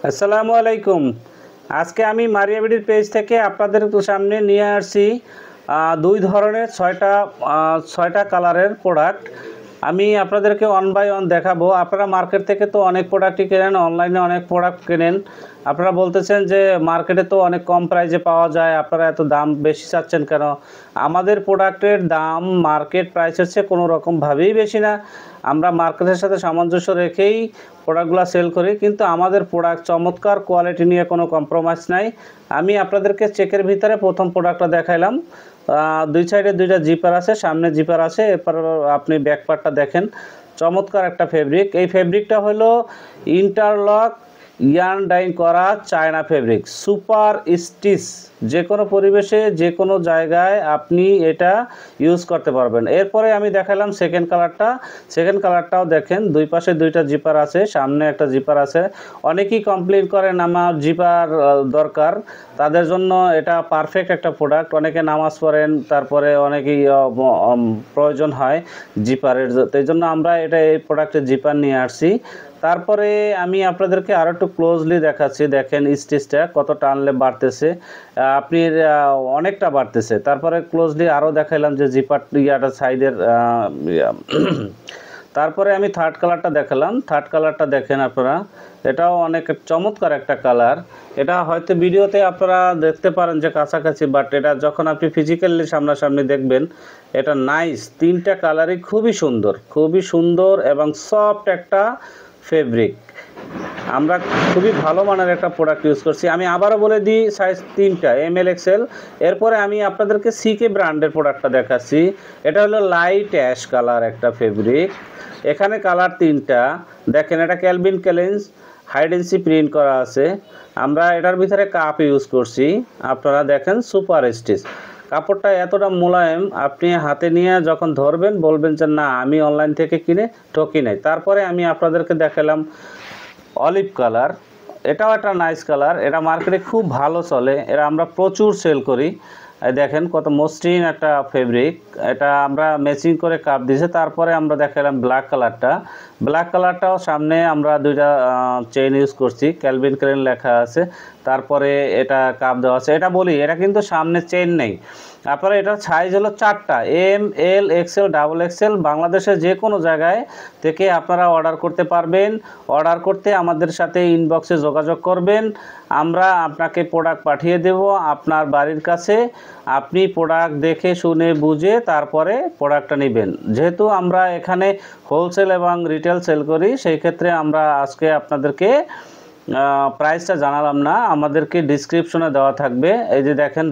আসসালামু আলাইকুম। আজকে আমি মারিয়া বিডির পেজ থেকে আপনাদের সামনে নিয়ে আসছি দুই ধরনের ছয়টা কালারের প্রোডাক্ট। আমি আপনাদেরকে ওয়ান বাই ওয়ান দেখাবো। আপনারা মার্কেট থেকে তো অনেক প্রোডাক্টই কেনেন, অনলাইনে অনেক প্রোডাক্ট কেনেন। আপনারা বলতেছেন যে মার্কেটে তো অনেক কম প্রাইসে পাওয়া যায়, আপনারা এত দাম বেশি চাচ্ছেন কেন? আমাদের প্রোডাক্টের দাম মার্কেট প্রাইসের চেয়ে কোনো রকমভাবেই বেশি না। আমরা মার্কেটের সাথে সামঞ্জস্য রেখেই প্রোডাক্টগুলো সেল করি, কিন্তু আমাদের প্রোডাক্ট চমৎকার, কোয়ালিটি নিয়ে কোনো কম্প্রোমাইজ নাই। আমি আপনাদেরকে চেকের ভিতরে প্রথম প্রোডাক্টটা দেখাইলাম। দুই সাইডে দুইটা জিপার আছে, সামনে জিপার আছে, এরপর আপনি ব্যাক পার্টটা দেখেন। চমৎকার একটা ফেব্রিক। এই ফেব্রিকটা হলো ইন্টারলক ইয়ার্ন ডাইং করা চায়না ফেব্রিক, সুপার স্টিচ। যে কোনো পরিবেশে যে কোনো জায়গায় আপনি এটা ইউজ করতে পারবেন। এরপরে আমি দেখালাম সেকেন্ড কালারটাও দেখেন। দুই পাশে দুইটা জিপার আছে, সামনে একটা জিপার আছে। অনেকেই কমপ্লেন করেন আমার জিপার দরকার, তাদের জন্য এটা পারফেক্ট একটা প্রোডাক্ট। অনেকে নামাজ পড়েন, তারপরে অনেকেই প্রয়োজন হয় জিপারের, এই জন্য আমরা এই প্রোডাক্টের জিপার নিয়ে আসছি। তারপরে আমি আপনাদেরকে আরও একটু ক্লোজলি দেখাচ্ছি। দেখেন স্টিচটা কত টানলে বাড়তেছে, আপনি অনেকটা বাড়তেছে। তারপরে ক্লোজলি আরও দেখাইলাম যে জিপার ইয়াটা সাইডের। তারপরে আমি থার্ড কালারটা দেখালাম। থার্ড কালারটা দেখেন আপনারা, এটাও অনেক চমৎকার একটা কালার। এটা হয়তো ভিডিওতে আপনারা দেখতে পারেন যে কাছাকাছি, বাট এটা যখন আপনি ফিজিক্যালি সামনাসামনি দেখবেন এটা নাইস। তিনটা কালারই খুবই সুন্দর এবং সফট একটা ফেব্রিক। আমরা খুবই ভালো মানের একটা প্রোডাক্ট ইউজ করছি। আমি আবারও বলে দিই, সাইজ 3টা, ML XL। এরপরে আমি আপনাদেরকে CK ব্র্যান্ডের প্রোডাক্টটা দেখাচ্ছি। এটা হলো লাইট অ্যাশ কালার একটা ফেব্রিক। এখানে কালার 3টা। দেখেন, এটা ক্যালভিন ক্লাইন হাইডেন্সি প্রিন্ট করা আছে। আমরা এটার ভিতরে কাপ ইউজ করছি। আপনারা দেখেন সুপার স্টিচ। কাপড়টা এতটা মোলায়েম, আপনি হাতে নিয়ে যখন ধরবেন বলবেন যে না, আমি অনলাইন থেকে কিনে ঠকি নাই। তারপরে আমি আপনাদেরকে দেখালাম অলিভ কালার। এটাও একটা নাইস কালার, এটা মার্কেটে খুব ভালো চলে, এটা আমরা প্রচুর সেল করি। দেখেন কত মসৃণ একটা ফেব্রিক, এটা আমরা ম্যাচিং করে কাপ দিয়েছি। তারপরে আমরা দেখালাম ব্ল্যাক কালারটাও সামনে আমরা দুইটা চেইন ইউজ করছি, ক্যালভিন ক্লাইন লেখা আছে। তারপরে এটা কাপ দেওয়া আছে। এটা বলি, এটা কিন্তু সামনে চেইন নেই। আপনারা এটার সাইজ হলো 4টা, ML XL XXL। বাংলাদেশের যে কোনো জায়গায় থেকে আপনারা অর্ডার করতে পারবেন। অর্ডার করতে আমাদের সাথে ইনবক্সে যোগাযোগ করবেন, আমরা আপনাকে প্রোডাক্ট পাঠিয়ে দেব আপনার বাড়ির কাছে। আপনি প্রোডাক্ট দেখে শুনে বুঝে তারপরে প্রোডাক্টটা নেবেন। যেহেতু আমরা এখানে হোলসেল এবং রিটেল সেল করি, সেই ক্ষেত্রে আমরা আজকে আপনাদেরকে প্রাইসটা জানালাম না, আমাদেরকে ডিসক্রিপশনে দেওয়া থাকবে। এই যে দেখেন